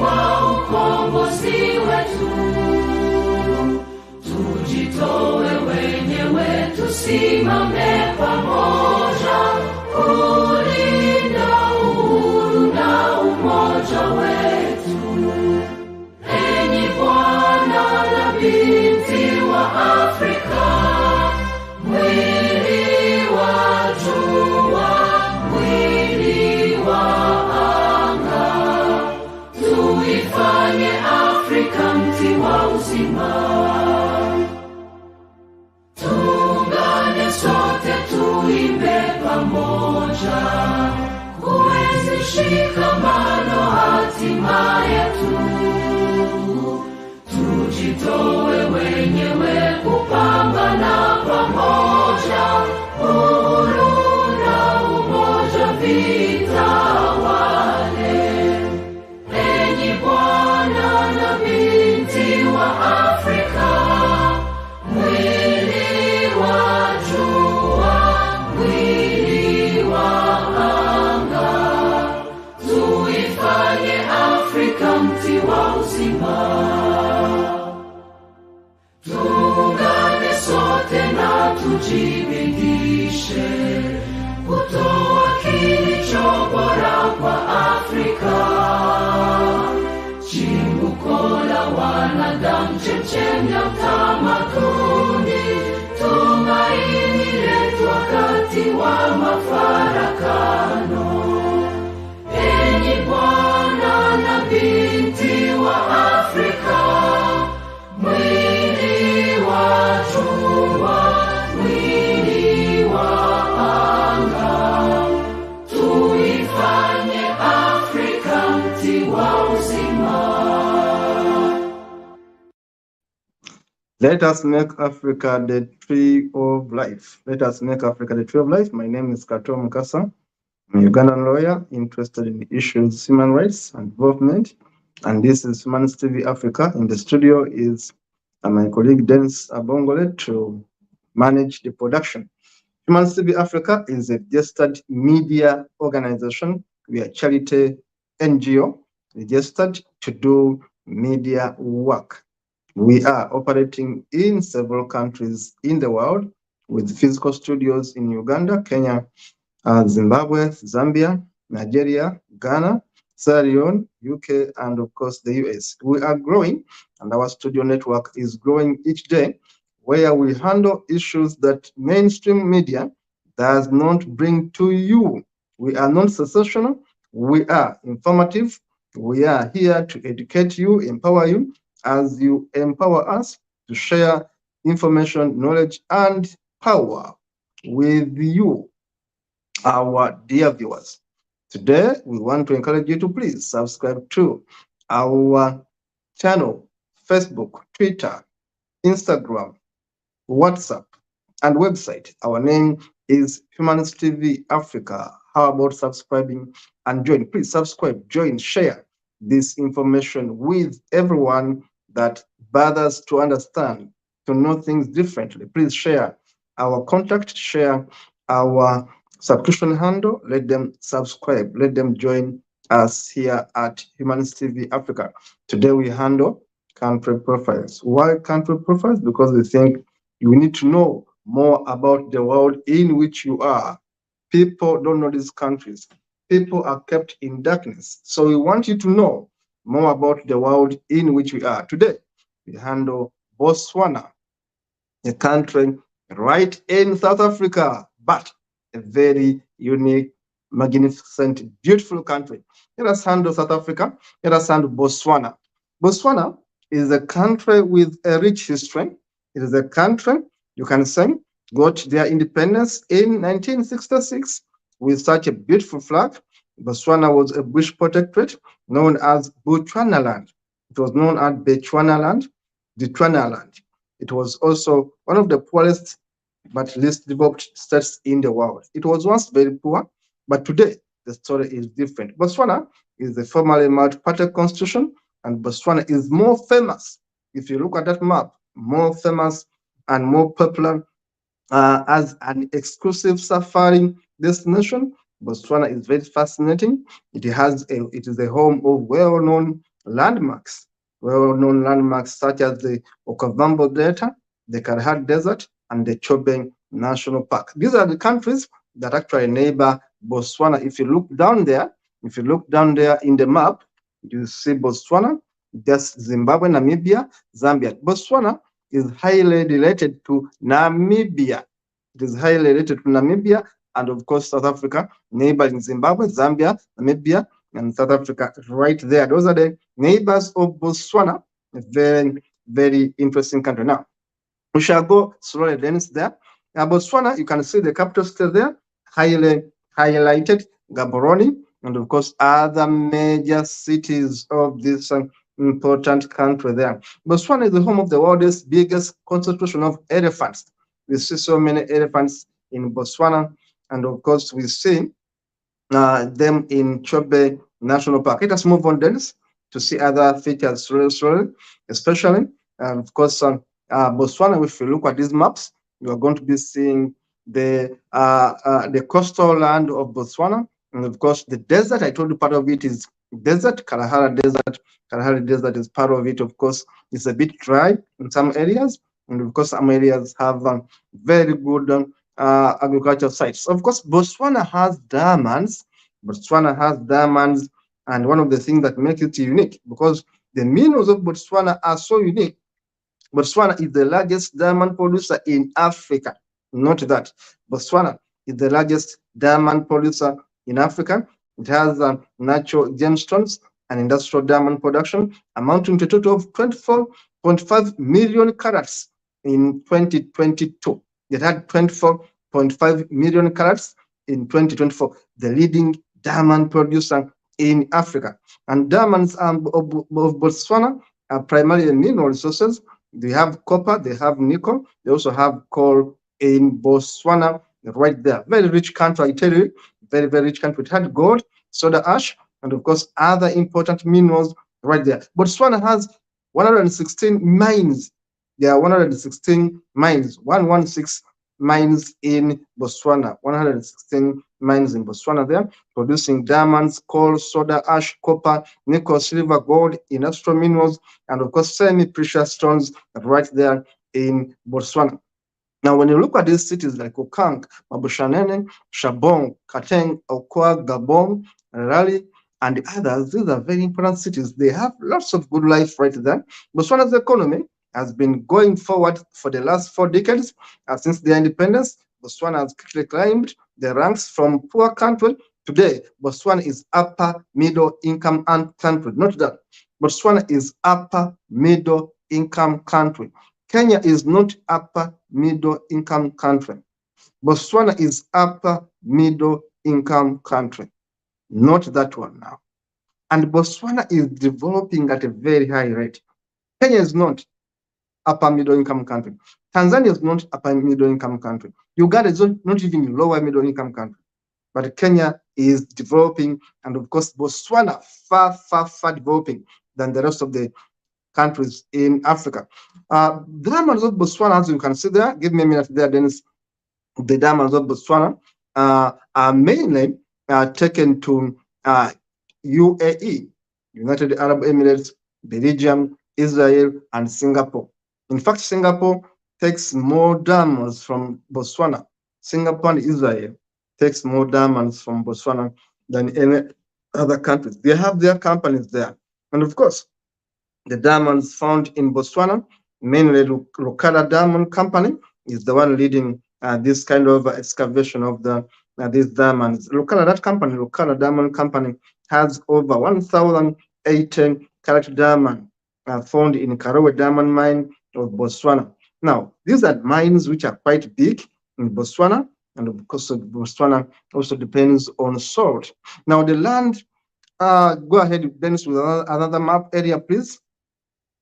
kwa ukombozi wetu. Tujitoe wenyewe, tusimame pamoja kulinda uhuru na umoja wetu. Enyi Bwana na binti wa Afrika, mwili wa jua, mwili wa anga, tuifanye Afrika mti wa uzima. Tuungane sote, tuimbe pamoja, kuenzi shikamano hatima yetu. Tujitoe wenyewe kupambana pamoja, uhuru na umoja vitawale. Enyi Bwana na binti wa Afrika, mwili wa jua, mwili wa anga, tuifanye Afrika mti wa uzima. Tuungane sote na tujibidishe kutoa kilicho bora kwa Afrika, chimbuko la wanadamu, chemchemi ya utamaduni, tumaini letu wakati wa mafarakano. Enyi Bwana na binti wa Afrika, mwili wa jua, mwili wa anga, tuifanye Afrika mti wa uzima. Let us make Africa the tree of life. Let us make Africa the tree of life. My name is Kato Mukasa. I'm a Ugandan lawyer interested in issues human rights and development. And this is Humanist TV Africa. In the studio is my colleague Dennis Abongole to manage the production. Humanist TV Africa is a registered media organization. We are a charity NGO registered to do media work. We are operating in several countries in the world with physical studios in Uganda, Kenya, Zimbabwe, Zambia, Nigeria, Ghana, Sierra Leone, UK, and of course the US. We are growing, and our studio network is growing each day, where we handle issues that mainstream media does not bring to you. We are not sensational, we are informative, we are here to educate you, empower you, as you empower us to share information, knowledge, and power with you, our dear viewers. Today, we want to encourage you to please subscribe to our channel, Facebook, Twitter, Instagram, WhatsApp, and website. Our name is Humanist TV Africa. How about subscribing and join? Please subscribe, join, share this information with everyone that bothers to understand, to know things differently. Please share our contact, share our subscription handle, let them subscribe, let them join us here at Humanist TV Africa. Today we handle country profiles. Why country profiles? Because we think you need to know more about the world in which you are. People don't know these countries. People are kept in darkness. So we want you to know more about the world in which we are. Today, we handle Botswana, a country right in South Africa, but a very unique, magnificent, beautiful country. Let us handle South Africa. Let us handle Botswana. Botswana is a country with a rich history. It is a country, you can say, got their independence in 1966 with such a beautiful flag. Botswana was a British protectorate known as Botswanaland. It was known as Bechuanaland, Bechuanaland. It was also one of the poorest but least developed states in the world. It was once very poor, but today the story is different. Botswana is a formerly multi-party constitution, and Botswana is more famous. If you look at that map, more famous and more popular as an exclusive safari destination. Botswana is very fascinating. It is a home of well-known landmarks, well-known landmarks such as the Okavango Delta, the Kalahari Desert, and the Chobe National Park. These are the countries that actually neighbor Botswana. If you look down there, in the map, you see Botswana, just Zimbabwe, Namibia, Zambia. Botswana is highly related to Namibia. It is highly related to Namibia and, of course, South Africa, neighboring Zimbabwe, Zambia, Namibia, and South Africa right there. Those are the neighbors of Botswana. A very, very interesting country. Now, we shall go slowly there. Botswana, you can see the capital city there, highly highlighted, Gaborone, and of course other major cities of this important country there. Botswana is the home of the world's biggest concentration of elephants. We see so many elephants in Botswana, and of course we see them in Chobe National Park. Let us move on then to see other features slowly, especially, of course, Botswana. If you look at these maps, you are going to be seeing the coastal land of Botswana, and of course the desert. I told you part of it is desert, Kalahari Desert. Kalahari Desert is part of it. Of course, it's a bit dry in some areas, and of course some areas have very good agricultural sites. Of course, Botswana has diamonds. And one of the things that makes it unique, because the minerals of Botswana are so unique. Botswana is the largest diamond producer in Africa. Note that Botswana is the largest diamond producer in Africa. It has natural gemstones and industrial diamond production amounting to a total of 24.5 million carats in 2022. It had 24.5 million carats in 2024, the leading diamond producer in Africa. And diamonds of Botswana are primarily mineral resources. They have copper, they have nickel, they also have coal in Botswana right there. Very rich country, I tell you, very, very rich country. It had gold, soda ash, and of course other important minerals right there. Botswana has 116 mines. There are 116 mines, 116 mines in Botswana, 116 mines in Botswana there, producing diamonds, coal, soda ash, copper, nickel, silver, gold, industrial minerals, and of course semi-precious stones right there in Botswana. Now, when you look at these cities like Okang, Mabushanene, Shabong, Kateng, Okwa, Gabon, Raleigh, and the others, these are very important cities. They have lots of good life right there. Botswana's economy has been going forward for the last 4 decades. Since their independence, Botswana has quickly climbed the ranks from poor country. Today, Botswana is upper middle income country. Note that Botswana is upper middle income country. Kenya is not upper middle income country. Botswana is upper middle income country. Note that one now. And Botswana is developing at a very high rate. Kenya is not upper middle income country. Tanzania is not upper middle income country. Uganda is not even lower middle income country. But Kenya is developing, and of course Botswana far, far, far developing than the rest of the countries in Africa. Diamonds of Botswana, as you can see there, give me a minute there, Dennis. The diamonds of Botswana are mainly taken to UAE, United Arab Emirates, Belgium, Israel, and Singapore. In fact, Singapore takes more diamonds from Botswana. Singapore and Israel takes more diamonds from Botswana than any other countries. They have their companies there. And of course, the diamonds found in Botswana, mainly Lukala Diamond Company, is the one leading this kind of excavation of these diamonds. Lukala Diamond Company, has over 1,018 carat diamond found in Karowe Diamond Mine of Botswana. Now, these are mines which are quite big in Botswana, and of course, Botswana also depends on salt. Now, the land, go ahead, Dennis, with another map area, please.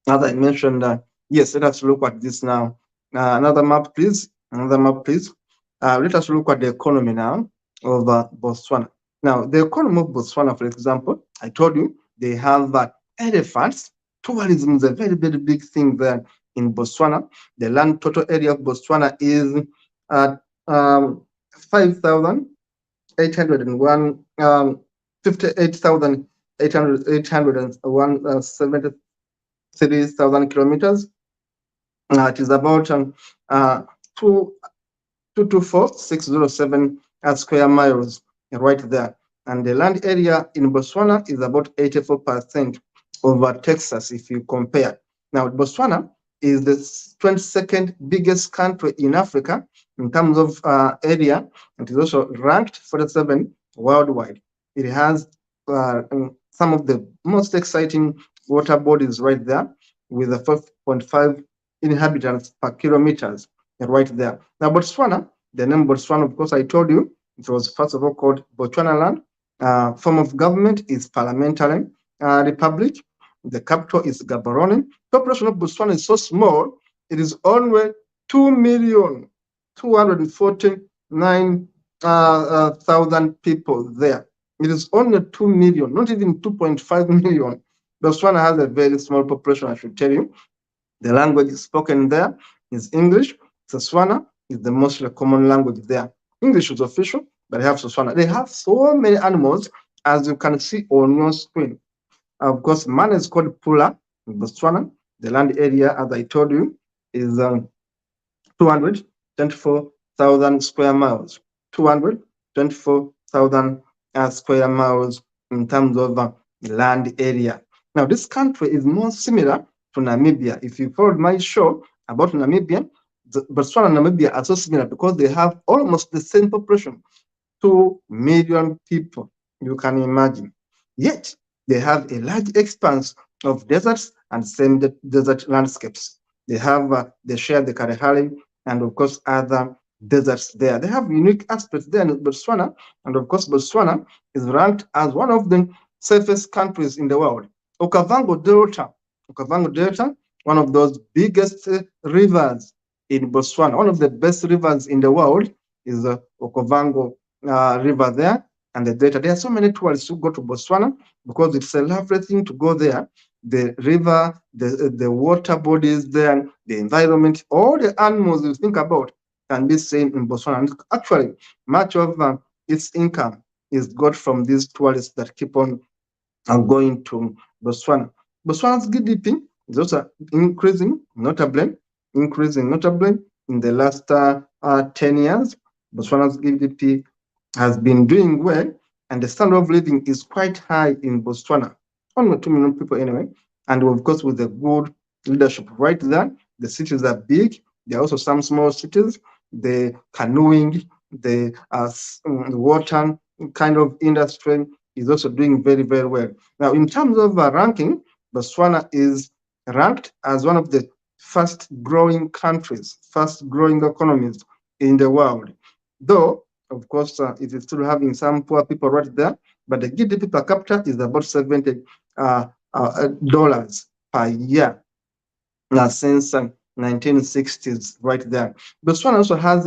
As I mentioned, yes, let us look at this now. Another map, please. Let us look at the economy now of Botswana. Now, the economy of Botswana, for example, I told you they have elephants. Tourism is a very, very big thing there in Botswana. The land total area of Botswana is 5,801, 58,000 873,000 kilometers. It is about uh, 2 224,607 square miles right there. And the land area in Botswana is about 84% over Texas if you compare. Now, Botswana is the 22nd biggest country in Africa in terms of area. It is also ranked 47 worldwide. It has some of the most exciting water bodies right there with a 4.5 inhabitants per kilometers right there. Now, Botswana, the name Botswana, of course, I told you, it was first of all called Botswana land. Form of government is parliamentary republic. The capital is Gaborone. Population of Botswana is so small, it is only 2,249,000 people there. It is only 2 million, not even 2.5 million. Botswana has a very small population, I should tell you. The language spoken there is English. Setswana is the most common language there. English is official, but they have Setswana. They have so many animals, as you can see on your screen. Of course, man is called Pula in Botswana. The land area, as I told you, is 224,000 square miles. 224,000 square miles in terms of land area. Now, this country is more similar to Namibia. If you followed my show about Namibia, Botswana and Namibia are so similar because they have almost the same population, 2 million people, you can imagine. Yet, they have a large expanse of deserts and same desert landscapes. They share the Kalahari and, of course, other deserts there. They have unique aspects there in Botswana, and of course, Botswana is ranked as one of the safest countries in the world. Okavango Delta, one of those biggest rivers in Botswana, one of the best rivers in the world is the Okavango River there and the Delta. There are so many tourists who go to Botswana because it's a lovely thing to go there. The river, the water bodies there, the environment, all the animals you think about can be seen in Botswana. And actually, much of its income is got from these tourists that keep on going to Botswana. Botswana's GDP is also increasing notably in the last 10 years. Botswana's GDP has been doing well, and the standard of living is quite high in Botswana. Only 2 million people anyway, and of course with the good leadership right there. The cities are big. There are also some small cities. The canoeing, the water kind of industry is also doing very, very well. Now, in terms of ranking, Botswana is ranked as one of the fast growing countries, fast growing economies in the world. Though, of course, it is still having some poor people right there, but the GDP per capita is about $70 per year since 1960s right there. Botswana also has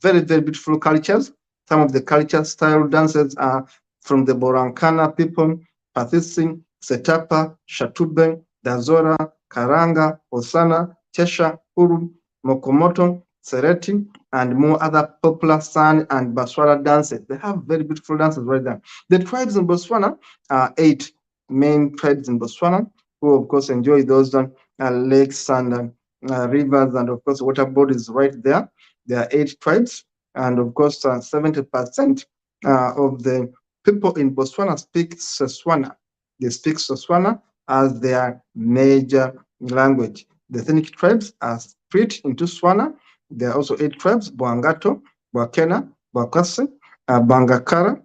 very, very beautiful cultures. Some of the culture style dances are from the Borankana people, Pathisi, Setapa, Shatube, Dazora, Karanga, Osana, Chesha, Uru, Mokomoto, Sereti, and more other popular San and Botswana dances. They have very beautiful dances right there. The tribes in Botswana are 8 main tribes in Botswana, who of course enjoy those lakes and rivers and of course water bodies right there. There are 8 tribes, and of course 70% of the people in Botswana speak Setswana. They speak Setswana as their major language. The ethnic tribes are split into Swana. There are also 8 tribes: Bwangato, Bwakena, Bwakwase, Bangakara,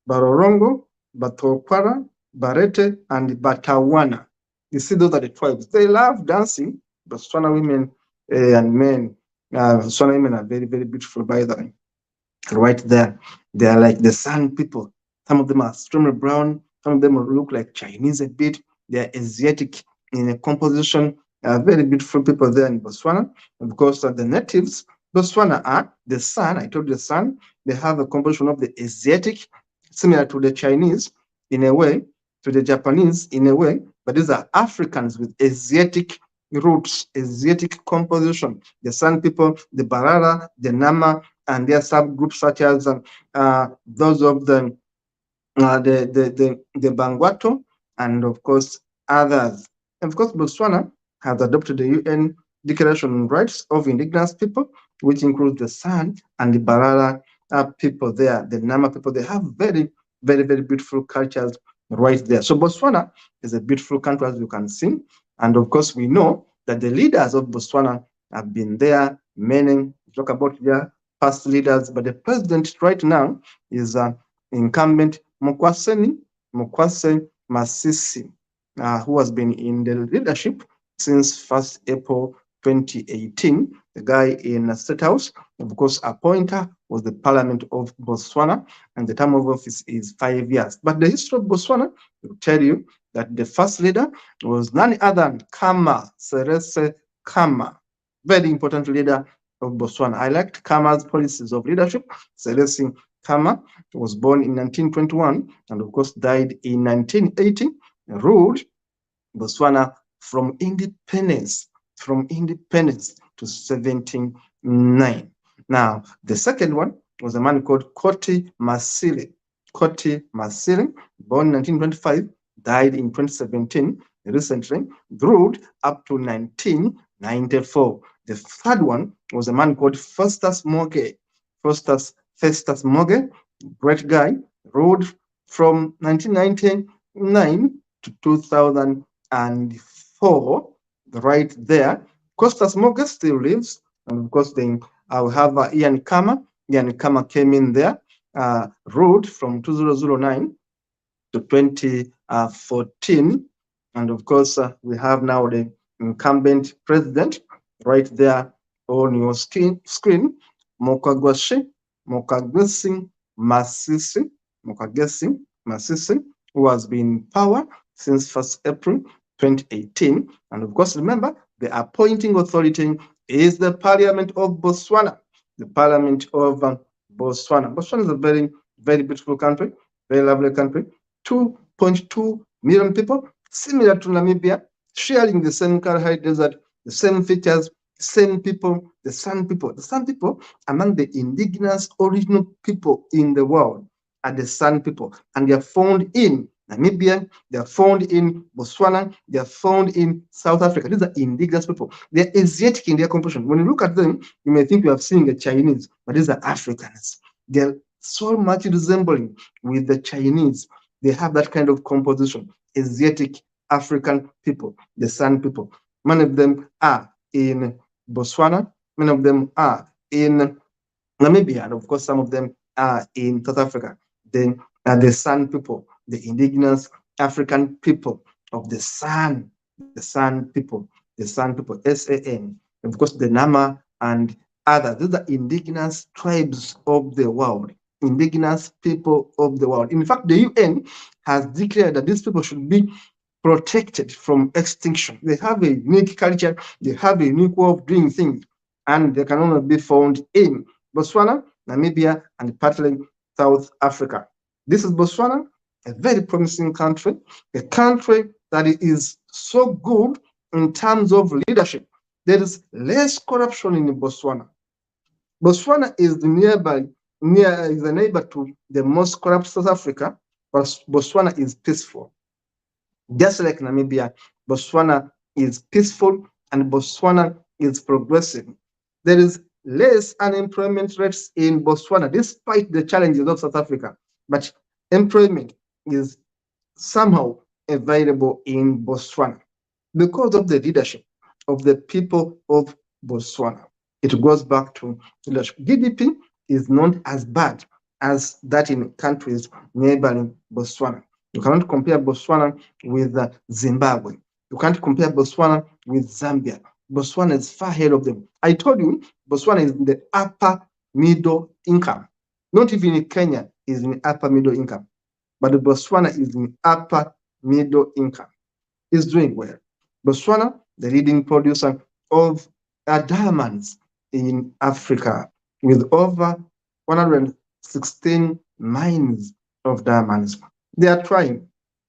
Barorongo, Batokwara, Barete, and Batawana. You see, those are the tribes. They love dancing. Botswana women and men, Botswana women are very, very beautiful, by the way. Right there, they are like the San people. Some of them are extremely brown. Some of them look like Chinese a bit. They are Asiatic in a composition. Very beautiful people there in Botswana. Of course, the natives, Botswana are the San. I told you the San. They have a composition of the Asiatic, similar to the Chinese in a way, to the Japanese in a way, but these are Africans with Asiatic roots, Asiatic composition. The San people, the Barara, the Nama, and their subgroups such as those of the Bangwato, and of course others. And of course, Botswana has adopted the UN Declaration on Rights of Indigenous People, which includes the San and the Barara people there, the Nama people. They have very, very, very beautiful cultures right there. So Botswana is a beautiful country, as you can see. And of course, we know that the leaders of Botswana have been there. Many talk about their past leaders, but the president right now is incumbent Mokwaseni Masisi, who has been in the leadership since 1st April 2018. The guy in the State House, of course, appointer was the Parliament of Botswana, and the term of office is 5 years. But the history of Botswana will tell you that the first leader was none other than Kama Seretse Kama, very important leader of Botswana. I liked Kama's policies of leadership. Seretse Kama was born in 1921 and, of course, died in 1980, ruled Botswana from independence to 79. Now, the second one was a man called Koti Masile. Koti Masile, born in 1925, died in 2017, recently, ruled up to 1994. The third one was a man called Festus Mogae. Festus Mogae, great guy, ruled from 1999 to 2004, right there. Costas Mogae still lives, and of course, then I'll have Ian Kama. Ian Kama came in there, ruled from 2009 to 2014, and of course, we have now the incumbent president right there on your screen, Mokagwesi Masisi, who has been in power since 1st April 2018. And of course, remember, the appointing authority is the Parliament of Botswana. The Parliament of Botswana. Botswana is a very, very beautiful country, very lovely country. 2.2 million people, similar to Namibia, sharing the same Kalahari Desert, the same features, same people, the San people. The San people, among the indigenous original people in the world, are the San people, and they are found in Namibia, they are found in Botswana, they are found in South Africa. These are indigenous people. They are Asiatic in their composition. When you look at them, you may think you have seen a Chinese, but these are Africans. They are so much resembling with the Chinese. They have that kind of composition. Asiatic African people, the San people. Many of them are in Botswana, many of them are in Namibia, and of course, some of them are in South Africa. Then the San people, the indigenous African people of the San people, SAN, of course, the Nama and others. These are indigenous tribes of the world, indigenous people of the world. In fact, the UN has declared that these people should be protected from extinction. They have a unique culture, they have a unique way of doing things, and they can only be found in Botswana, Namibia, and partly South Africa. This is Botswana, a very promising country, a country that is so good in terms of leadership. There is less corruption in Botswana. Botswana is a neighbor to the most corrupt South Africa, but Botswana is peaceful. Just like Namibia, Botswana is peaceful and Botswana is progressive. There is less unemployment rates in Botswana, despite the challenges of South Africa, but employment is somehow available in Botswana because of the leadership of the people of Botswana. It goes back to leadership. GDP is not as bad as that in countries neighboring Botswana. You cannot compare Botswana with Zimbabwe. You can't compare Botswana with Zambia. Botswana is far ahead of them. I told you, Botswana is in the upper middle income. Not even in Kenya is in upper middle income, but Botswana is in upper middle income. It's doing well. Botswana, the leading producer of diamonds in Africa, with over 116 mines of diamonds. They are trying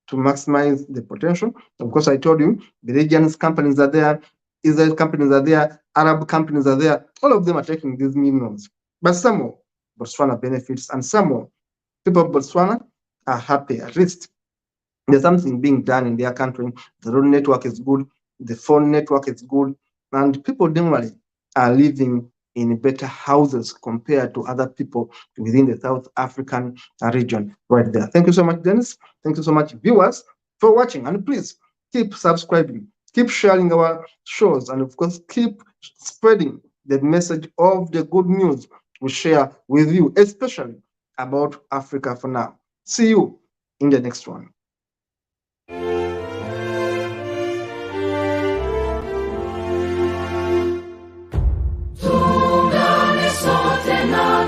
to maximize the potential. Of course, I told you, the region's companies are there, Israel companies are there, Arab companies are there. All of them are taking these minerals. But somehow, Botswana benefits, and somehow, people of Botswana are happy, at least There's something being done in their country. The road network is good, the phone network is good, and people generally are living in better houses compared to other people within the South African region right there. Thank you so much, Dennis. Thank you so much, viewers, for watching. And please keep subscribing, keep sharing our shows, and of course, keep spreading the message of the good news we share with you, especially about Africa for now. See you in the next one.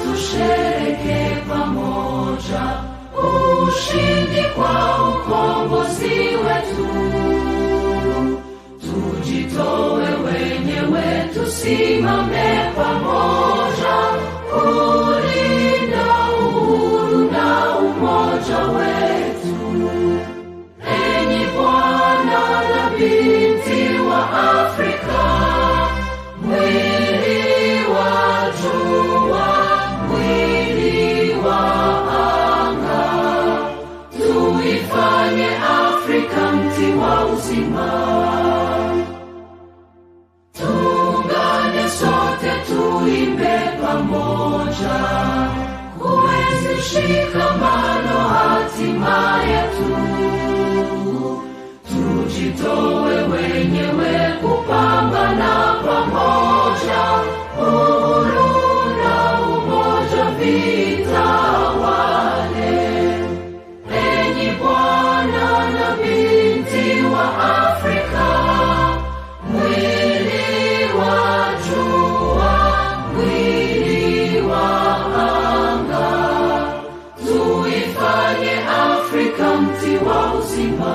Tushereke pamoja ushindi kwa ukombozi wetu, tujitoe wenyewe, tusimame pamoja kulinda uhuru na umoja wetu. Enyi Bwana na binti wa Afrika, mwili wa jua, mwili wa anga, tuifanye Afrika mti wa uzima. Tuungane sote, tuimbe pamoja, kuenzi shikamano hatima yetu. Tujitoe wenyewe kupambana pamoja, uhuru na umoja vitawale. Enyi Bwana na binti wa Afrika, mwili wa jua, mwili wa anga, tuifanye Afrika mti wa uzima.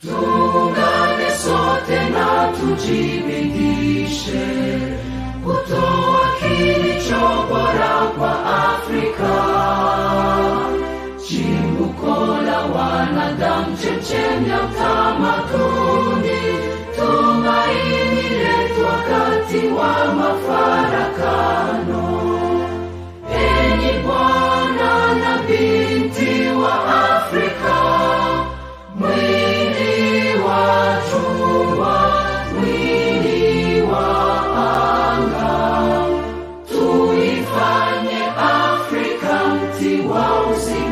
Tuungane sote na tujibidishe kutoa kilicho bora kwa Afrika, chimbuko la wanadamu, chemchemi ya